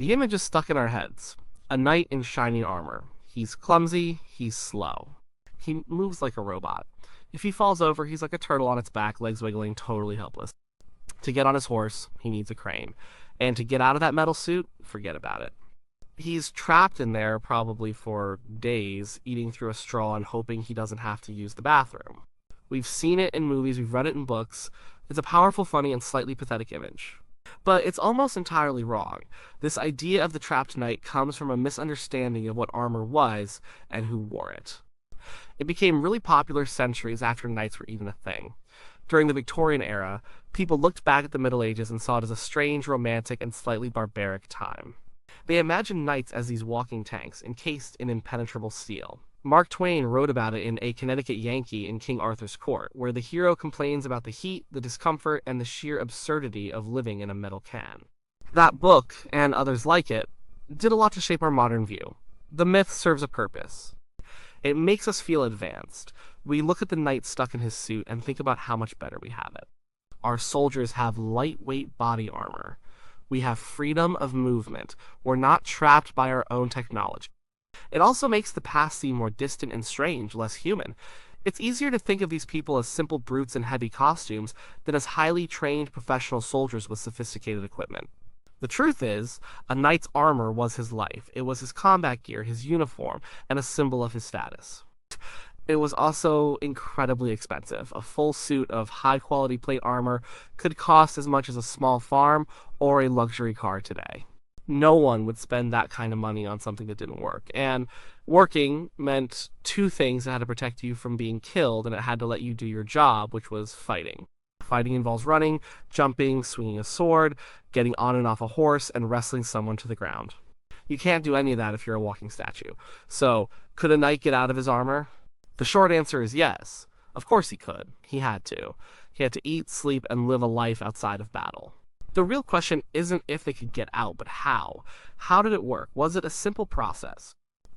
The image is stuck in our heads. A knight in shining armor. He's clumsy, he's slow. He moves like a robot. If he falls over, he's like a turtle on its back, legs wiggling, totally helpless. To get on his horse, he needs a crane. And to get out of that metal suit, forget about it. He's trapped in there probably for days, eating through a straw and hoping he doesn't have to use the bathroom. We've seen it in movies, we've read it in books. It's a powerful, funny, and slightly pathetic image. But it's almost entirely wrong. This idea of the trapped knight comes from a misunderstanding of what armor was and who wore it. It became really popular centuries after knights were even a thing. During the Victorian era, people looked back at the Middle Ages and saw it as a strange, romantic, and slightly barbaric time. They imagined knights as these walking tanks, encased in impenetrable steel. Mark Twain wrote about it in A Connecticut Yankee in King Arthur's Court, where the hero complains about the heat, the discomfort, and the sheer absurdity of living in a metal can. That book, and others like it, did a lot to shape our modern view. The myth serves a purpose. It makes us feel advanced. We look at the knight stuck in his suit and think about how much better we have it. Our soldiers have lightweight body armor. We have freedom of movement. We're not trapped by our own technology. It also makes the past seem more distant and strange, less human. It's easier to think of these people as simple brutes in heavy costumes than as highly trained professional soldiers with sophisticated equipment. The truth is, a knight's armor was his life. It was his combat gear, his uniform, and a symbol of his status. It was also incredibly expensive. A full suit of high-quality plate armor could cost as much as a small farm or a luxury car today. No one would spend that kind of money on something that didn't work. And working meant two things. It had to protect you from being killed, and it had to let you do your job, which was fighting. Fighting involves running, jumping, swinging a sword, getting on and off a horse, and wrestling someone to the ground. You can't do any of that if you're a walking statue. So, could a knight get out of his armor? The short answer is yes. Of course he could. He had to. He had to eat, sleep, and live a life outside of battle. The real question isn't if they could get out, but how. How did it work? Was it a simple process?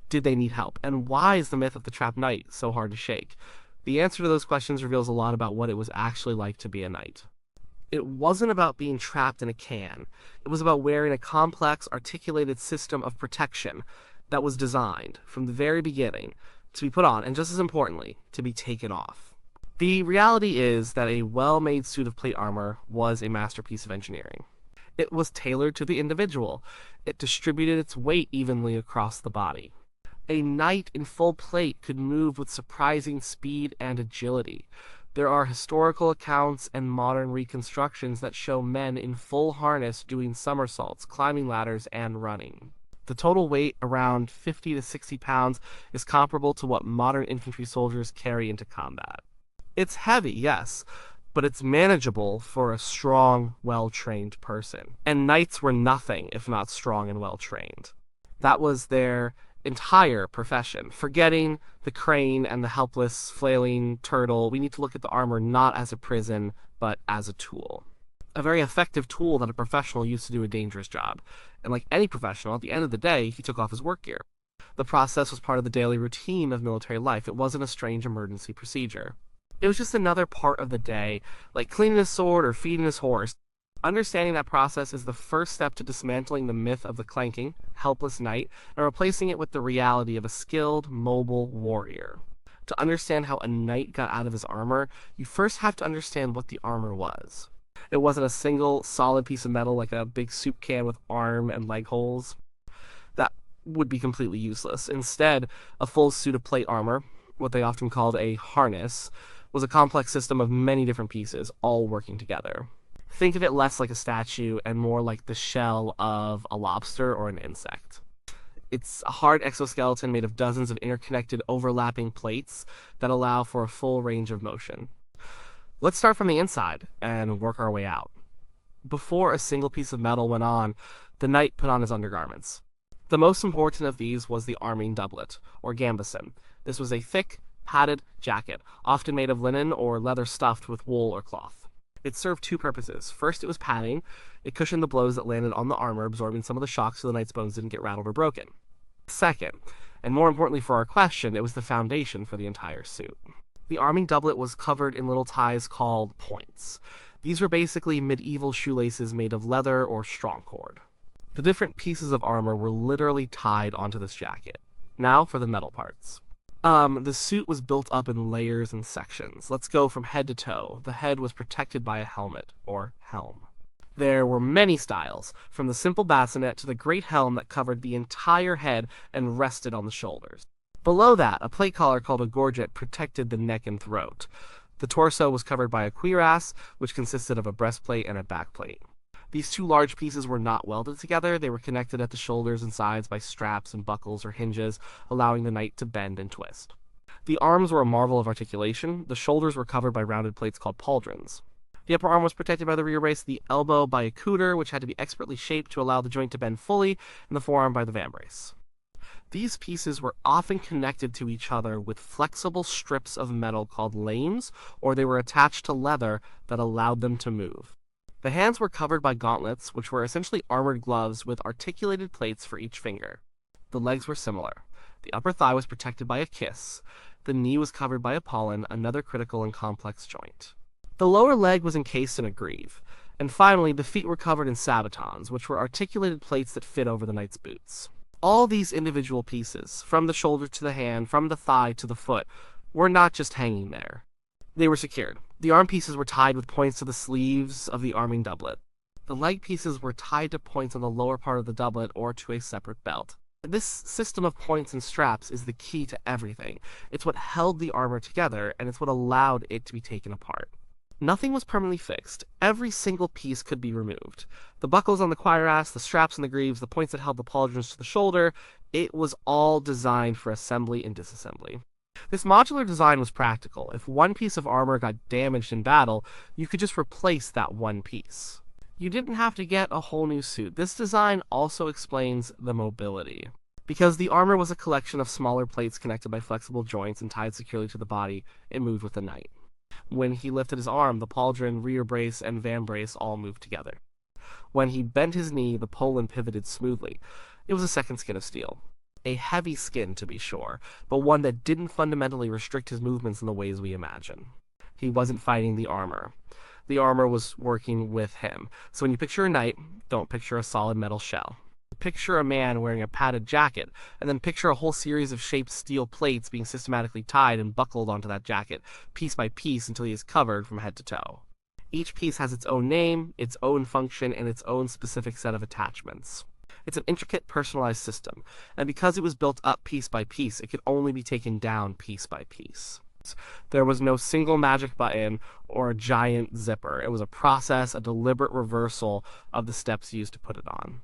Did they need help? And why is the myth of the trapped knight so hard to shake? The answer to those questions reveals a lot about what it was actually like to be a knight. It wasn't about being trapped in a can. It was about wearing a complex, articulated system of protection that was designed, from the very beginning, to be put on, and just as importantly, to be taken off. The reality is that a well-made suit of plate armor was a masterpiece of engineering. It was tailored to the individual. It distributed its weight evenly across the body. A knight in full plate could move with surprising speed and agility. There are historical accounts and modern reconstructions that show men in full harness doing somersaults, climbing ladders, and running. The total weight, around 50 to 60 pounds, is comparable to what modern infantry soldiers carry into combat. It's heavy, yes, but it's manageable for a strong, well-trained person. And knights were nothing if not strong and well-trained. That was their entire profession. Forgetting the crane and the helpless, flailing turtle, we need to look at the armor not as a prison, but as a tool. A very effective tool that a professional used to do a dangerous job. And like any professional, at the end of the day, he took off his work gear. The process was part of the daily routine of military life. It wasn't a strange emergency procedure. It was just another part of the day, like cleaning his sword or feeding his horse. Understanding that process is the first step to dismantling the myth of the clanking, helpless knight, and replacing it with the reality of a skilled, mobile warrior. To understand how a knight got out of his armor, you first have to understand what the armor was. It wasn't a single, solid piece of metal like a big soup can with arm and leg holes. That would be completely useless. Instead, a full suit of plate armor, what they often called a harness, was a complex system of many different pieces, all working together. Think of it less like a statue and more like the shell of a lobster or an insect. It's a hard exoskeleton made of dozens of interconnected, overlapping plates that allow for a full range of motion. Let's start from the inside and work our way out. Before a single piece of metal went on, the knight put on his undergarments. The most important of these was the arming doublet, or gambeson. This was a thick, padded jacket, often made of linen or leather stuffed with wool or cloth. It served two purposes. First, it was padding. It cushioned the blows that landed on the armor, absorbing some of the shock so the knight's bones didn't get rattled or broken. Second, and more importantly for our question, it was the foundation for the entire suit. The arming doublet was covered in little ties called points. These were basically medieval shoelaces made of leather or strong cord. The different pieces of armor were literally tied onto this jacket. Now for the metal parts. The suit was built up in layers and sections. Let's go from head to toe. The head was protected by a helmet, or helm. There were many styles, from the simple bassinet to the great helm that covered the entire head and rested on the shoulders. Below that, a plate collar called a gorget protected the neck and throat. The torso was covered by a cuirass, which consisted of a breastplate and a backplate. These two large pieces were not welded together. They were connected at the shoulders and sides by straps and buckles or hinges, allowing the knight to bend and twist. The arms were a marvel of articulation. The shoulders were covered by rounded plates called pauldrons. The upper arm was protected by the rear brace, the elbow by a couter, which had to be expertly shaped to allow the joint to bend fully, and the forearm by the vambrace. These pieces were often connected to each other with flexible strips of metal called lames, or they were attached to leather that allowed them to move. The hands were covered by gauntlets, which were essentially armored gloves with articulated plates for each finger. The legs were similar. The upper thigh was protected by a kiss. The knee was covered by a pollen, another critical and complex joint. The lower leg was encased in a greave. And finally, the feet were covered in sabatons, which were articulated plates that fit over the knight's boots. All these individual pieces, from the shoulder to the hand, from the thigh to the foot, were not just hanging there. They were secured. The arm pieces were tied with points to the sleeves of the arming doublet. The leg pieces were tied to points on the lower part of the doublet or to a separate belt. This system of points and straps is the key to everything. It's what held the armor together, and it's what allowed it to be taken apart. Nothing was permanently fixed. Every single piece could be removed. The buckles on the cuirass, the straps and the greaves, the points that held the pauldrons to the shoulder, it was all designed for assembly and disassembly. This modular design was practical. If one piece of armor got damaged in battle, you could just replace that one piece. You didn't have to get a whole new suit. This design also explains the mobility. Because the armor was a collection of smaller plates connected by flexible joints and tied securely to the body, it moved with the knight. When he lifted his arm, the pauldron, rear brace, and vambrace all moved together. When he bent his knee, the pollen pivoted smoothly. It was a second skin of steel. A heavy skin, to be sure, but one that didn't fundamentally restrict his movements in the ways we imagine. He wasn't fighting the armor. The armor was working with him. So when you picture a knight, don't picture a solid metal shell. Picture a man wearing a padded jacket, and then picture a whole series of shaped steel plates being systematically tied and buckled onto that jacket, piece by piece, until he is covered from head to toe. Each piece has its own name, its own function, and its own specific set of attachments. It's an intricate, personalized system, and because it was built up piece by piece, it could only be taken down piece by piece. There was no single magic button or a giant zipper. It was a process, a deliberate reversal of the steps used to put it on.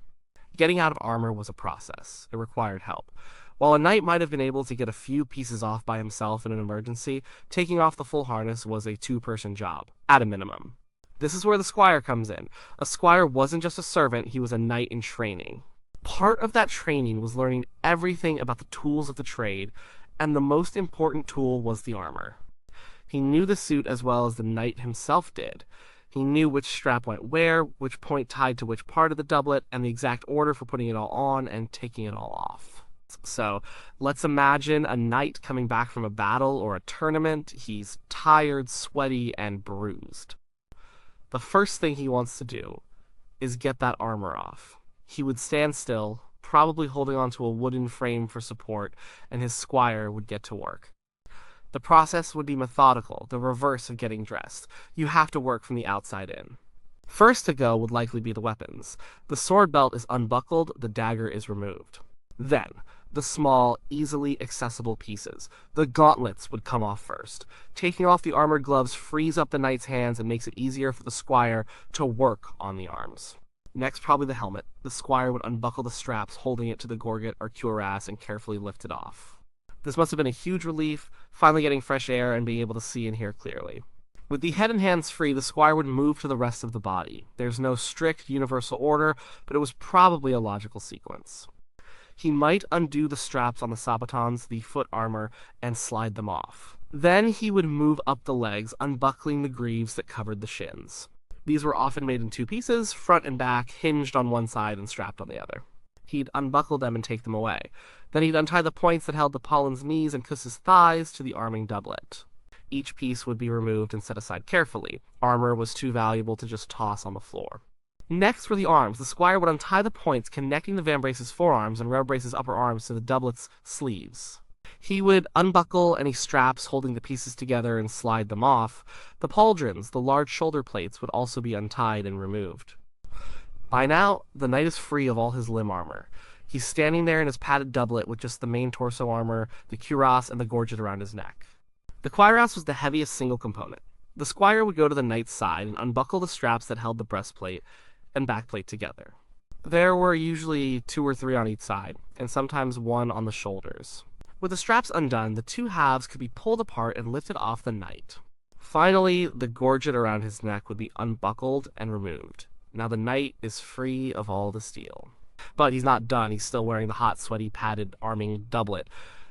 Getting out of armor was a process. It required help. While a knight might have been able to get a few pieces off by himself in an emergency, taking off the full harness was a two-person job, at a minimum. This is where the squire comes in. A squire wasn't just a servant, he was a knight in training. Part of that training was learning everything about the tools of the trade, and the most important tool was the armor. He knew the suit as well as the knight himself did. He knew which strap went where, which point tied to which part of the doublet, and the exact order for putting it all on and taking it all off. So, let's imagine a knight coming back from a battle or a tournament. He's tired, sweaty, and bruised. The first thing he wants to do is get that armor off. He would stand still, probably holding onto a wooden frame for support, and his squire would get to work. The process would be methodical, the reverse of getting dressed. You have to work from the outside in. First to go would likely be the weapons. The sword belt is unbuckled, the dagger is removed. Then, the small, easily accessible pieces. The gauntlets would come off first. Taking off the armored gloves frees up the knight's hands and makes it easier for the squire to work on the arms. Next, probably the helmet. The squire would unbuckle the straps, holding it to the gorget or cuirass and carefully lift it off. This must have been a huge relief, finally getting fresh air and being able to see and hear clearly. With the head and hands free, the squire would move to the rest of the body. There's no strict, universal order, but it was probably a logical sequence. He might undo the straps on the sabatons, the foot armor, and slide them off. Then he would move up the legs, unbuckling the greaves that covered the shins. These were often made in two pieces, front and back, hinged on one side and strapped on the other. He'd unbuckle them and take them away. Then he'd untie the points that held the pollen's knees and Kuss's thighs to the arming doublet. Each piece would be removed and set aside carefully. Armor was too valuable to just toss on the floor. Next were the arms. The squire would untie the points connecting the vambrace's forearms and reverbrace's upper arms to the doublet's sleeves. He would unbuckle any straps holding the pieces together and slide them off. The pauldrons, the large shoulder plates, would also be untied and removed. By now, the knight is free of all his limb armor. He's standing there in his padded doublet with just the main torso armor, the cuirass, and the gorget around his neck. The cuirass was the heaviest single component. The squire would go to the knight's side and unbuckle the straps that held the breastplate and backplate together. There were usually 2 or 3 on each side, and sometimes 1 on the shoulders. With the straps undone, the 2 halves could be pulled apart and lifted off the knight. Finally, the gorget around his neck would be unbuckled and removed. Now the knight is free of all the steel. But he's not done. He's still wearing the hot, sweaty, padded arming doublet.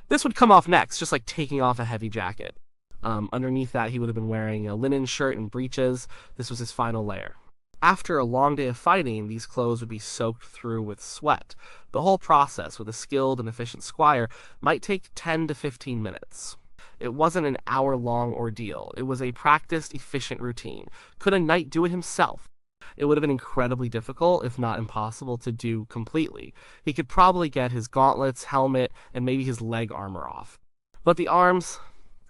This would come off next, just like taking off a heavy jacket. Underneath that, he would have been wearing a linen shirt and breeches. This was his final layer. After a long day of fighting, these clothes would be soaked through with sweat. The whole process, with a skilled and efficient squire, might take 10 to 15 minutes. It wasn't an hour-long ordeal. It was a practiced, efficient routine. Could a knight do it himself? It would have been incredibly difficult, if not impossible, to do completely. He could probably get his gauntlets, helmet, and maybe his leg armor off. But the arms,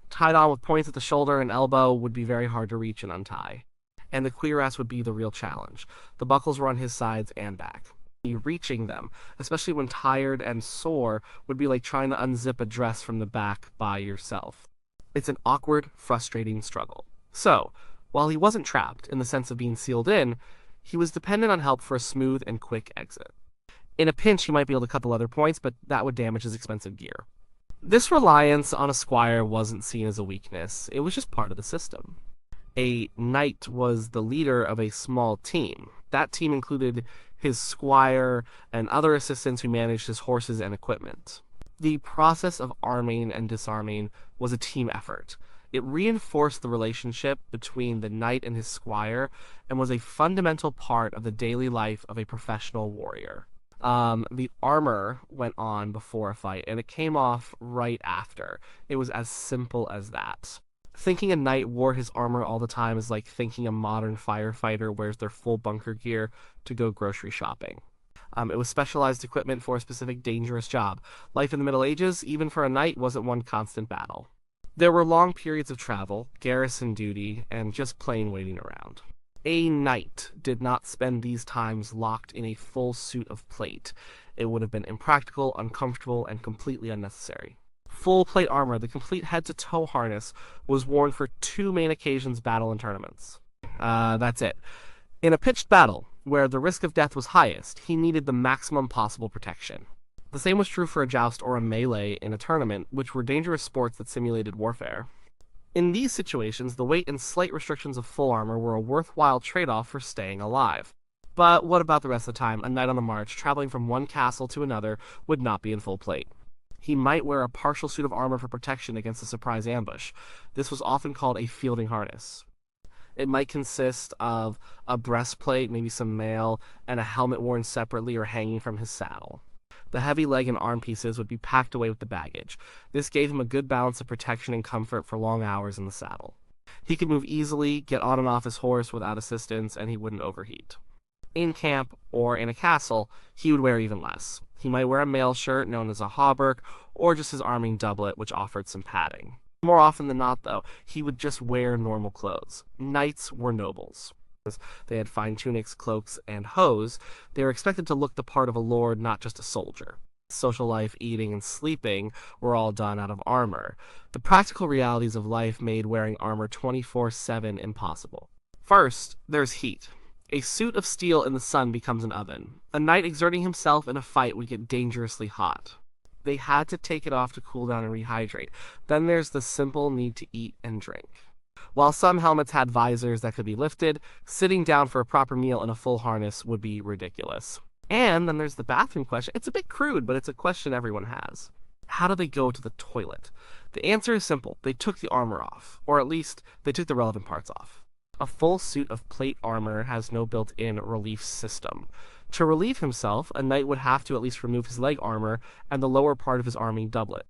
tied on with points at the shoulder and elbow, would be very hard to reach and untie. And the cuirass would be the real challenge. The buckles were on his sides and back. Reaching them, especially when tired and sore, would be like trying to unzip a dress from the back by yourself. It's an awkward, frustrating struggle. So, while he wasn't trapped, in the sense of being sealed in, he was dependent on help for a smooth and quick exit. In a pinch, he might be able to cut the leather points, but that would damage his expensive gear. This reliance on a squire wasn't seen as a weakness. It was just part of the system. A knight was the leader of a small team. That team included his squire and other assistants who managed his horses and equipment. The process of arming and disarming was a team effort. It reinforced the relationship between the knight and his squire and was a fundamental part of the daily life of a professional warrior. The armor went on before a fight, and it came off right after. It was as simple as that. Thinking a knight wore his armor all the time is like thinking a modern firefighter wears their full bunker gear to go grocery shopping. It was specialized equipment for a specific dangerous job. Life in the Middle Ages, even for a knight, wasn't one constant battle. There were long periods of travel, garrison duty, and just plain waiting around. A knight did not spend these times locked in a full suit of plate. It would have been impractical, uncomfortable, and completely unnecessary. Full plate armor, the complete head-to-toe harness, was worn for 2 main occasions: battle and tournaments. That's it. In a pitched battle, where the risk of death was highest, he needed the maximum possible protection. The same was true for a joust or a melee in a tournament, which were dangerous sports that simulated warfare. In these situations, the weight and slight restrictions of full armor were a worthwhile trade-off for staying alive. But what about the rest of the time? A knight on the march, traveling from one castle to another, would not be in full plate. He might wear a partial suit of armor for protection against a surprise ambush. This was often called a fielding harness. It might consist of a breastplate, maybe some mail, and a helmet worn separately or hanging from his saddle. The heavy leg and arm pieces would be packed away with the baggage. This gave him a good balance of protection and comfort for long hours in the saddle. He could move easily, get on and off his horse without assistance, and he wouldn't overheat. In camp or in a castle, he would wear even less. He might wear a mail shirt known as a hauberk, or just his arming doublet, which offered some padding. More often than not, though, he would just wear normal clothes. Knights were nobles. They had fine tunics, cloaks, and hose. They were expected to look the part of a lord, not just a soldier. Social life, eating, and sleeping were all done out of armor. The practical realities of life made wearing armor 24/7 impossible. First, there's heat. A suit of steel in the sun becomes an oven. A knight exerting himself in a fight would get dangerously hot. They had to take it off to cool down and rehydrate. Then there's the simple need to eat and drink. While some helmets had visors that could be lifted, sitting down for a proper meal in a full harness would be ridiculous. And then there's the bathroom question. It's a bit crude, but it's a question everyone has. How do they go to the toilet? The answer is simple. They took the armor off, or at least they took the relevant parts off. A full suit of plate armor has no built-in relief system. To relieve himself, a knight would have to at least remove his leg armor and the lower part of his arming doublet.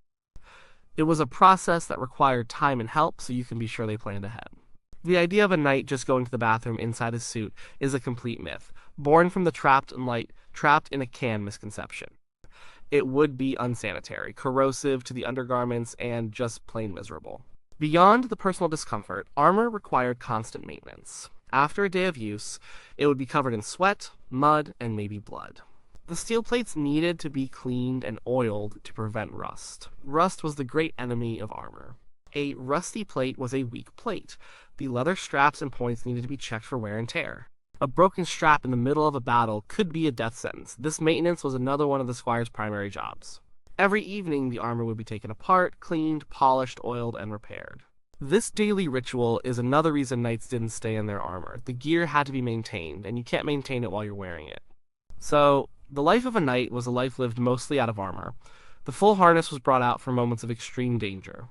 It was a process that required time and help, so you can be sure they planned ahead. The idea of a knight just going to the bathroom inside his suit is a complete myth. born from the trapped in a can misconception. It would be unsanitary, corrosive to the undergarments, and just plain miserable. Beyond the personal discomfort, armor required constant maintenance. After a day of use, it would be covered in sweat, mud, and maybe blood. The steel plates needed to be cleaned and oiled to prevent rust. Rust was the great enemy of armor. A rusty plate was a weak plate. The leather straps and points needed to be checked for wear and tear. A broken strap in the middle of a battle could be a death sentence. This maintenance was another one of the squire's primary jobs. Every evening, the armor would be taken apart, cleaned, polished, oiled, and repaired. This daily ritual is another reason knights didn't stay in their armor. The gear had to be maintained, and you can't maintain it while you're wearing it. So, the life of a knight was a life lived mostly out of armor. The full harness was brought out for moments of extreme danger.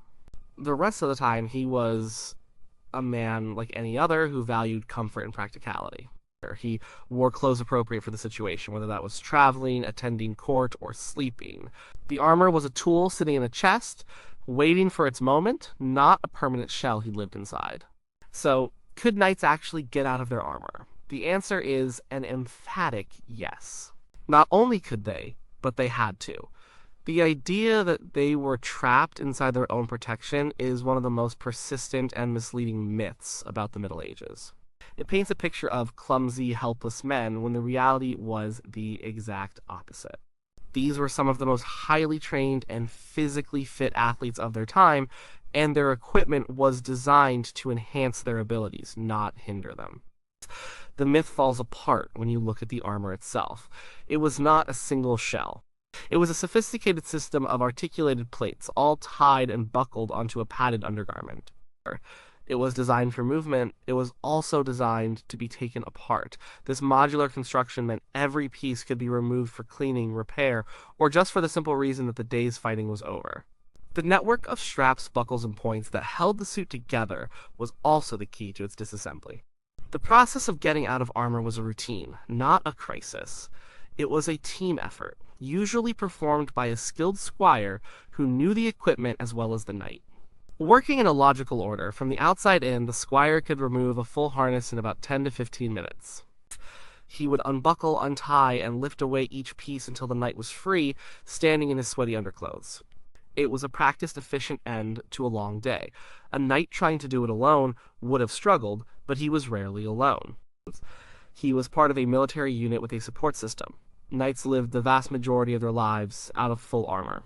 The rest of the time, he was a man like any other who valued comfort and practicality. He wore clothes appropriate for the situation, whether that was traveling, attending court, or sleeping. The armor was a tool sitting in a chest, waiting for its moment, not a permanent shell he lived inside. So, could knights actually get out of their armor? The answer is an emphatic yes. Not only could they, but they had to. The idea that they were trapped inside their own protection is one of the most persistent and misleading myths about the Middle Ages. It paints a picture of clumsy, helpless men when the reality was the exact opposite. These were some of the most highly trained and physically fit athletes of their time, and their equipment was designed to enhance their abilities, not hinder them. The myth falls apart when you look at the armor itself. It was not a single shell. It was a sophisticated system of articulated plates, all tied and buckled onto a padded undergarment. It was designed for movement. It was also designed to be taken apart. This modular construction meant every piece could be removed for cleaning, repair, or just for the simple reason that the day's fighting was over. The network of straps, buckles, and points that held the suit together was also the key to its disassembly. The process of getting out of armor was a routine, not a crisis. It was a team effort, usually performed by a skilled squire who knew the equipment as well as the knight. Working in a logical order, from the outside in, the squire could remove a full harness in about 10 to 15 minutes. He would unbuckle, untie, and lift away each piece until the knight was free, standing in his sweaty underclothes. It was a practiced, efficient end to a long day. A knight trying to do it alone would have struggled, but he was rarely alone. He was part of a military unit with a support system. Knights lived the vast majority of their lives out of full armor.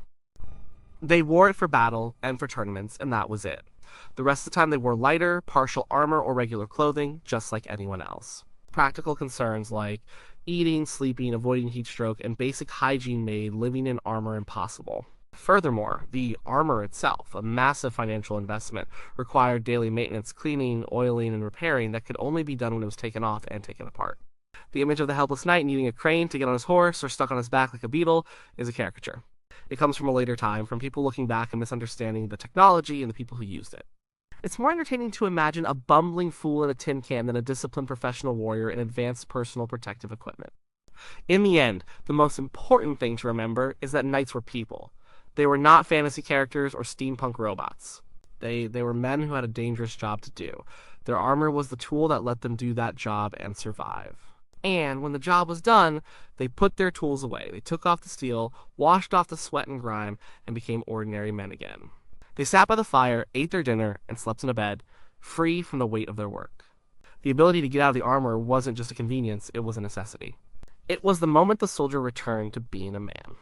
They wore it for battle and for tournaments, and that was it. The rest of the time they wore lighter, partial armor, or regular clothing, just like anyone else. Practical concerns like eating, sleeping, avoiding heat stroke, and basic hygiene made living in armor impossible. Furthermore, the armor itself, a massive financial investment, required daily maintenance, cleaning, oiling, and repairing that could only be done when it was taken off and taken apart. The image of the helpless knight needing a crane to get on his horse or stuck on his back like a beetle is a caricature. It comes from a later time, from people looking back and misunderstanding the technology and the people who used it. It's more entertaining to imagine a bumbling fool in a tin can than a disciplined professional warrior in advanced personal protective equipment. In the end, the most important thing to remember is that knights were people. They were not fantasy characters or steampunk robots. They were men who had a dangerous job to do. Their armor was the tool that let them do that job and survive. And when the job was done, they put their tools away. They took off the steel, washed off the sweat and grime, and became ordinary men again. They sat by the fire, ate their dinner, and slept in a bed, free from the weight of their work. The ability to get out of the armor wasn't just a convenience, it was a necessity. It was the moment the soldier returned to being a man.